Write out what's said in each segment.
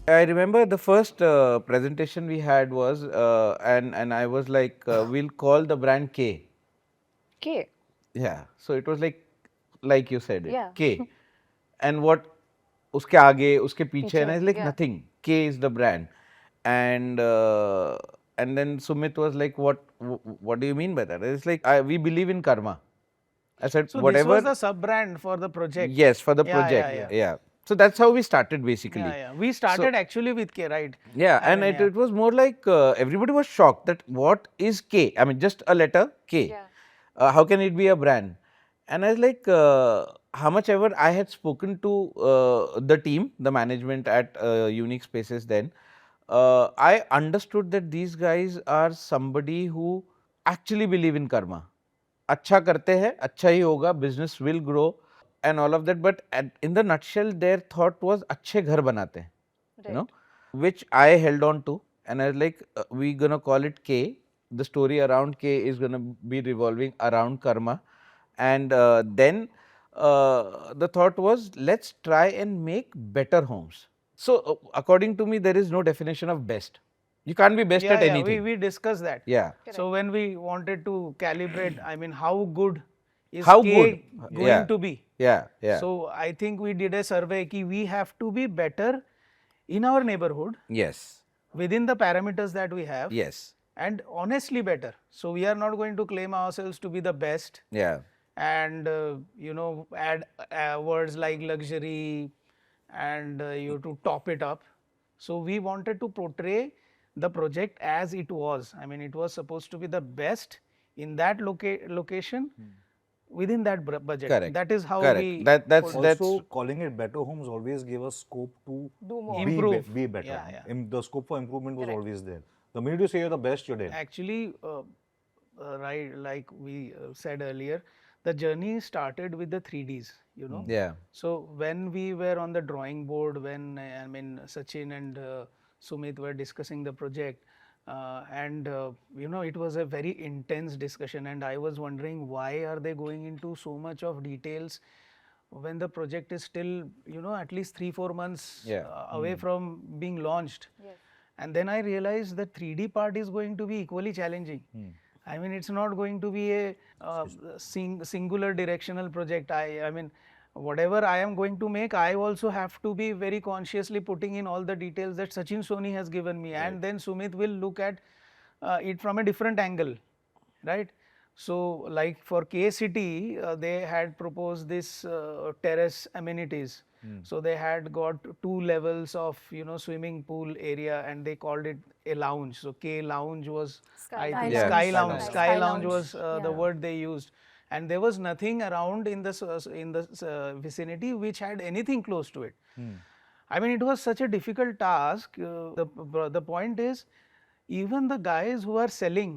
I remember the first presentation we had was, and I was like, we'll call the brand K. K. Yeah. So it was like you said it, Yeah. K. And what uske aage, uske piche, and I Piche, was like, yeah. nothing. K is the brand. And uh, and then Sumit was like, what do you mean by that? It's like, we believe in karma. I said, So this was whatever. the sub brand for the project. Yes, for the Yeah, yeah, project. yeah. Yeah. So that's how we started Yeah, basically. yeah. We So started actually with K, right? yeah, I and mean, yeah. it was more like everybody was shocked that what is K? I mean, just a letter K. Yeah. How can it be a brand? And I was like, how much ever I had spoken to the team, the management at Unique Spaces then, I understood that these guys are somebody who actually believe in karma. अच्छा करते हैं, अच्छा ही होगा, business will grow and all of that. But in the nutshell, their thought was अच्छे घर बनाते हैं, you know, Right. which I held on to, and I was like, we gonna call it K. The story around K is gonna be revolving around karma, and then the thought was, let's try and make better homes. So according to me, there is no definition of best. You can't be best Yeah, at yeah. anything. We discussed that. Yeah. So when we wanted to calibrate, I mean, how good is How K good? going Yeah. to be? Yeah. Yeah. So I think we did a survey ki we have to be better in our neighborhood Yes. within the parameters that we have, Yes. and honestly better. So we are not going to claim ourselves to be the best Yeah. and add words like luxury and you to top it up. So we wanted to portray the project as it was. I mean, it was supposed to be the best in that location within that budget. Correct. That is how Correct. we Also, calling it better homes always gave us scope to Do more. Improve. be better. Yeah, yeah. The scope for improvement was Correct. always there. The minute you say you're the best, you're dead. Actually, right, like we said earlier, the journey started with the 3Ds, you know. Yeah. So when we were on the drawing board, when I mean Sachin and Sumit were discussing the project, and it was a very intense discussion, and I was wondering why are they going into so much of details when the project is still at least 3-4 months Yeah. away from being launched. Yes. And then I realized the 3D part is going to be equally challenging. I mean, it's not going to be a singular directional project. I mean, whatever I am going to make, I also have to be very consciously putting in all the details that Sachin Soni has given me, and then Sumit will look at it from a different angle, right? So, like for K City, they had proposed this terrace amenities. So they had got 2 levels of swimming pool area, and they called it a lounge. So K Lounge was Sky I Lounge. think Yeah. Sky Sky Lounge. Lounge. Sky Lounge was the Yeah. word they used, and there was nothing around in the vicinity which had anything close to it. I mean, it was such a difficult task. The point is, even the guys who are selling,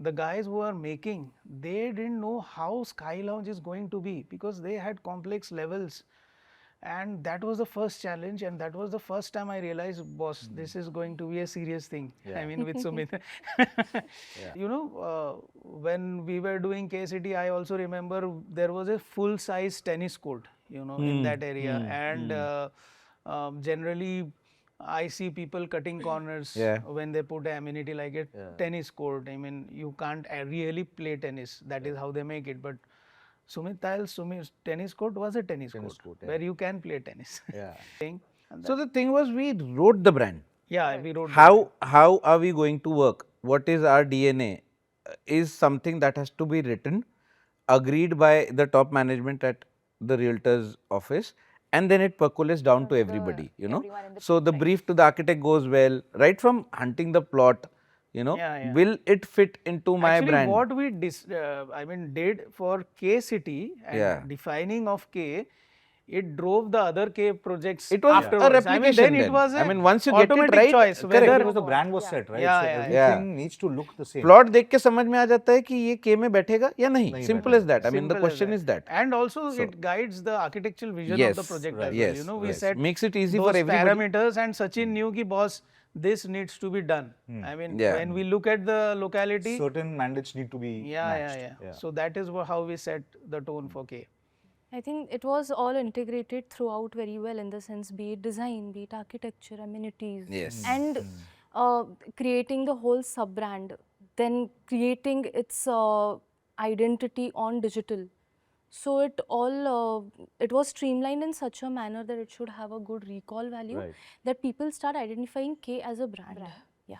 the guys who are making, they didn't know how Sky Lounge is going to be because they had complex levels. And that was the first challenge, and that was the first time I realized, boss, this is going to be a serious thing. I mean, with Sumit. When we were doing KCT, I also remember there was a full size tennis court, in that area. And generally, I see people cutting corners Yeah. when they put an amenity like a tennis court. I mean, you can't really play tennis. That is how they make it. But Sumit's tennis court was a tennis court where you can play tennis. Yeah. So the thing was, we wrote the brand. Yeah, we wrote How are we going to work? What is our DNA? Is something that has to be written, agreed by the top management at the realtor's office, and then it percolates down to everybody. everyone in the So the brief to the architect goes well, right from hunting the plot. Yeah. Will it fit into my Actually, brand? what we did for K City and Yeah. defining of K, it drove the other K projects. It was a afterwards. I mean, replication then it then. was I a mean, once you get it automatic right, choice correct. whether Because the brand was set, right? Yeah, So yeah, everything needs to look the same. Plot देख के समझ में आ जाता है कि ये के में बैठेगा या नहीं. Simple as that. I mean, the simple as question that. is that. And also it guides the architectural vision Yes, of the project right, as well. yes, We right. set Makes it easy those for everybody. parameters, and Sachin knew ki boss, this needs to be done. I mean, Yeah. when we look at the locality, Certain mandates need to be yeah, matched. yeah. So that is how we set the tone for K. I think it was all integrated throughout very well, in the sense, be it design, be it architecture, amenities, Yes. and creating the whole sub brand, then creating its identity on digital. So it was streamlined in such a manner that it should have a good recall value, Right. that people start identifying K as a brand. Yeah.